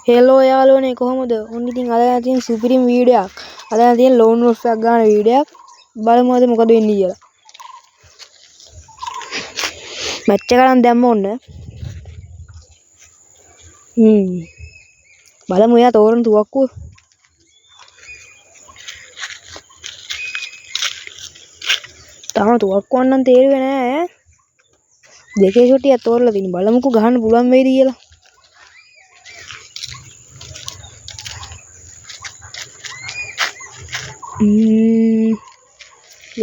Hello යාළුවනේ කොහොමද? ඔන්න ඉතින් අද තියෙන සුපිරිම වීඩියෝ එකක්. අද තියෙන ලෝන් වොල්ෆ් එකක් ගන්න වීඩියෝ එකක්. බලමු අද මොකද වෙන්නේ කියලා. මැච් එක ගන්න දැම්ම ඔන්න. බලමු එයා තෝරන තුවක්කුව. තාම තුවක්කුවක් නම් තේරුවේ නෑ ඈ. දෙකේ ෂොටියක් තෝරලා තියෙන. බලමුකෝ ගහන්න පුළුවන් වෙයිද කියලා.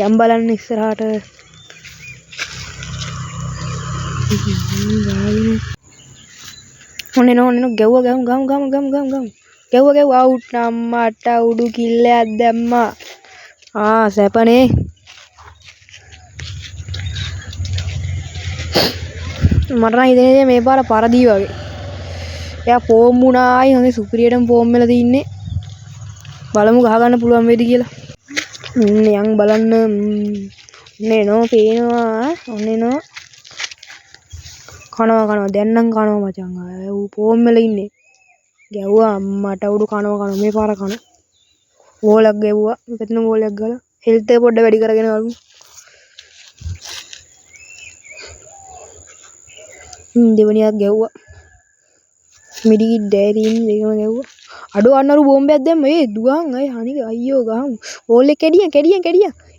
යම් බලන්න ඉස්සරහට ඔන්න ගැව්වා ගැව්වා අවුට් අම්මට උඩු කිල්ලයක් දැම්මා සැපනේ මට නම් හිතෙන්නේ මේ පාර පරදී වගේ එයා ෆෝම් වුණායි හොඳ සුපිරියටම ෆෝම් වෙලා තින්නේ බලමු ගහ ගන්න පුළුවන් වේද කියලා යන් බලන්න නේනෝ පේනවා ඔන්නේනෝ කනවා දැන් නම් කනවා මචං ඌ ෆෝම් වල ඉන්නේ ගැව්වා අම්මට උඩු කනවා මේ පාර කන වෝලක් ගැව්වා මෙතන වෝලයක් ගාලා හෙල්ත් එක පොඩ්ඩ වැඩි කරගෙන වළු දෙවනියක් ගැව්වා මිඩි ඩෑරින් දෙකම ගැව්වා අඩෝ අන්නරු බෝම්බයක් දැම්ම ඒ දුවන් අය හනික අයියෝ ගහමු වෝල් එක කැඩියන්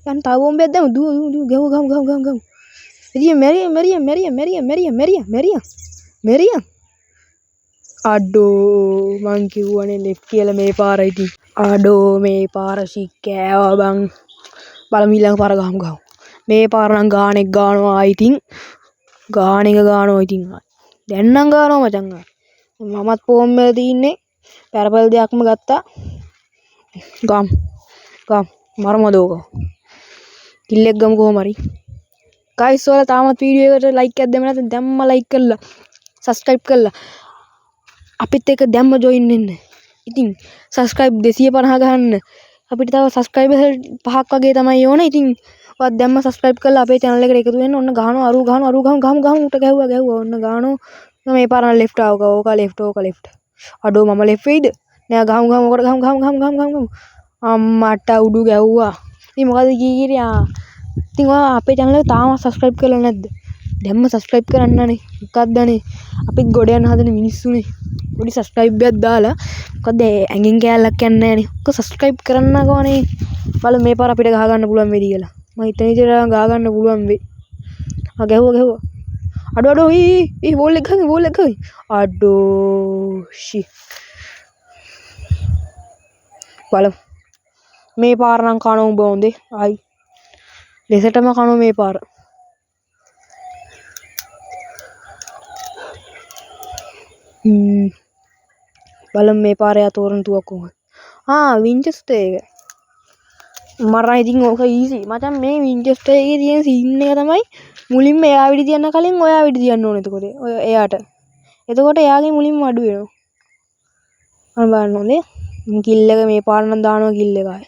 යන් තව බෝම්බයක් දැම්ම දුව ගමු ඉතින් මෙරියා අඩෝ මං කිව්වනේ ලෙෆ්ට් කියලා මේ පාර ඉතින් අඩෝ මේ පාර සික්කෑවා බං බලමු ඊළඟ පාර ගහමු මේ පාර නම් ගානෙක් ගානවා ඉතින් ගාන එක ගානවා ඉතින් දැන් නම් ගානවා මචං මමත් ෆෝම් වල තින්නේ පැරපල් දෙයක්ම ගත්තා ගම් මරමදෝක කිල්ලෙක් ගමු කොහොම හරි ගයිස් ඔයාලා තාමත් වීඩියෝ එකට ලයික් එකක් දෙන්න නැත්නම් දැම්ම ලයික් කරලා සබ්ස්ක්‍රයිබ් කරලා අපිත් එක්ක දැම්ම ජොයින් වෙන්න. ඉතින් සබ්ස්ක්‍රයිබ් 250 ගහන්න. අපිට තව සබ්ස්ක්‍රයිබර් 5ක් වගේ තමයි ඕන. ඉතින් ඔයත් දැම්ම සබ්ස්ක්‍රයිබ් කරලා අපේ channel එකට එකතු වෙන්න. ඔන්න ගහනවා අරු ගහනවා උට ගැහුවා. ඔන්න ගහනවා. මේ පාර ලෙෆ්ට් ආවක ඕක ලෙෆ්ට්. අඩෝ මම ලෙෆ්ට් වෙයිද? නෑ ගහමු ඔකට ගහමු. අම්මට උඩු ගැව්වා. ඉතින් මොකද කීකිරියා? ඉතින් ඔයා අපේ channel එක තාම සබ්ස්ක්‍රයිබ් කරලා නැද්ද? දැම්ම සබ්ස්ක්‍රයිබ් කරන්නනේ. මොකක්දනේ? අපිත් ගොඩ යන හදන මිනිස්සුනේ. පොඩි සබ්ස්ක්‍රයිබ් එකක් දාලා මොකද ඇඟෙන් කෑල්ලක් යන්නේ නැහනේ. ඔක සබ්ස්ක්‍රයිබ් කරන්නකෝනේ. බලමු මේ පාර අපිට ගහ ගන්න පුළුවන් වෙයිද කියලා. මම හිතන විදිහට ගහ ගන්න පුළුවන් වෙයි. ගැහුවා. අඩෝ ඊ බෝල් එක ගහයි. අඩෝ ෂි. බලමු. මේ පාර නම් කන උඹ හොඳේ. ආයි. දෙසටම කන මේ පාර. බලමු මේ පාර යා තෝරන තුවක් කොහොමද? වින්චෙස්ටර් එක. මරයි ඉතින් ඕක ඊසි. මචං මේ වින්චෙස්ටර් එකේ තියෙන සීන් එක තමයි මුලින්ම එයා විදි තියන්න කලින් ඔයා විදි තියන්න ඕනේ එතකොට. ඔය එයාට. එතකොට එයාගේ මුලින්ම අඩු වෙනවා. අන්න බලන්න ඕනේ. කිල් එක මේ පාර නම් දානවා කිල් එකයි.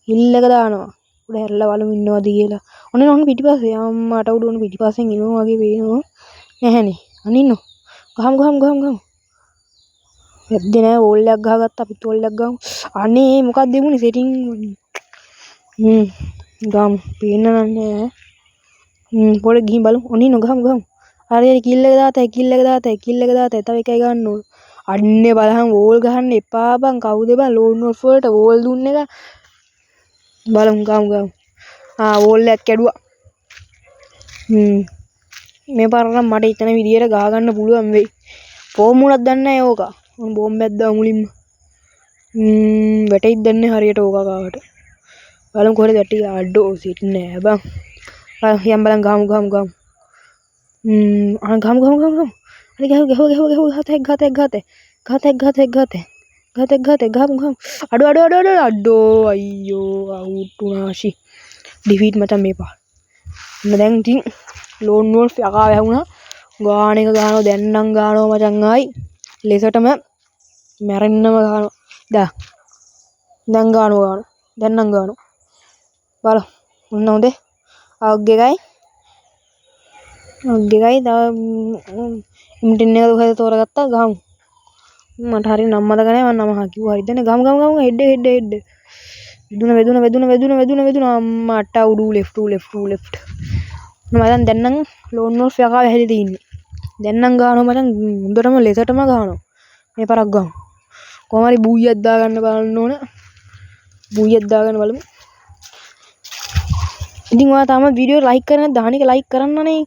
කිල් එක දානවා. උඩ හැරලා බලමු ඉන්නවද කියලා. ඔන්න පිටිපස්සේ අම්මට උඩ ඔන්න පිටිපස්සෙන් ඉනවා වගේ පේනවා. නැහැනේ. අනින්නෝ. ගහමු. වැද්දේ නෑ වෝල් එකක් ගහගත්තා අපිත් වෝල් එකක් ගමු. අනේ මොකක්ද දෙමුනේ සෙටින්. ගමු. පේන්න නෑ. පොඩි ගිහින් බලමු. ඔනින්නෝ ගහමු. හරියට කිල් එක දාතයි. තව එකයි ගන්න ඕන. අන්නේ බලහන් වෝල් ගහන්න එපා බං. කවුද බං ලෝන් වොල්ෆ් වලට වෝල් දුන්නේ එක. බලමු ගමු. වෝල් එකක් කැඩුවා. මේ පාර නම් මට හිතන විදියට ගහ ගන්න පුළුවන් වෙයි. ෆෝම් උනක් දන්නේ නැහැ ඕක. බෝම්බයක් දාමු මුලින්ම. වැටෙයිද දන්නේ හරියට ඕක ගාවට. බලමු කොහෙද වැටි අඩෝ සිට නෑ බං. යම් බලන් ගහමු. ගමු. අනේ ගහතේ. අඩෝ අයියෝ අවුට් උනාෂි. ඩිෆීට් මචං මේ පාර. දැන් ඉතින් ලෝන් වොල්ෆ් යකා වැහුණා. ගාන එක ගහනවා දැන් නම් ගහනවා මචං ආයි. ලෙසටම මැරෙන්නම ගහනවා. දැන් ගහනවා. දැන් නම් ගහනවා. බලන්න. ඔන්න හොඳේ. ඔග්ගෙකයි තව ඉම්ටින් එක දුහද තෝරගත්තා ගහමු. මට හරිය නම් මතක නැහැ මම නම කිව්වා හරිද නේ ගම හෙඩ් වෙදුන අම්මට උඩු ලෙෆ්ට් මම දැන් නම් ලෝන් වොල්ෆ් යකා වැහිලා තින්නේ දැන් නම් ගහනවා මචං හොඳටම ලෙසටම ගහනවා මේ පරක් ගහමු කොහොම හරි බූයියක් දාගන්න බලන්න ඕන බූයියක් දාගන්න බලමු ඉතින් ඔයා තාම වීඩියෝ ලයික් කරන්නේ නැද්ද අහන එක ලයික් කරන්නනේ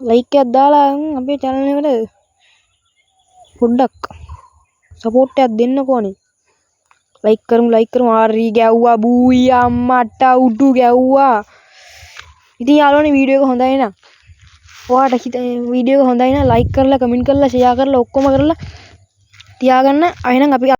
ලයික් එකක් දාලා අපේ channel එකට පොඩ්ඩක් සපෝට් එකක් දෙන්නකෝනේ ලයික් කරමු හරි ගැව්වා බූයි අම්මට උඩු ගැව්වා ඉතින් යාළුවනේ වීඩියෝ එක හොඳයි නේද ඔයාට වීඩියෝ එක හොඳයි නම් ලයික් කරලා කමෙන්ට් කරලා ෂෙයා කරලා ඔක්කොම කරලා තියාගන්න එහෙනම් අපි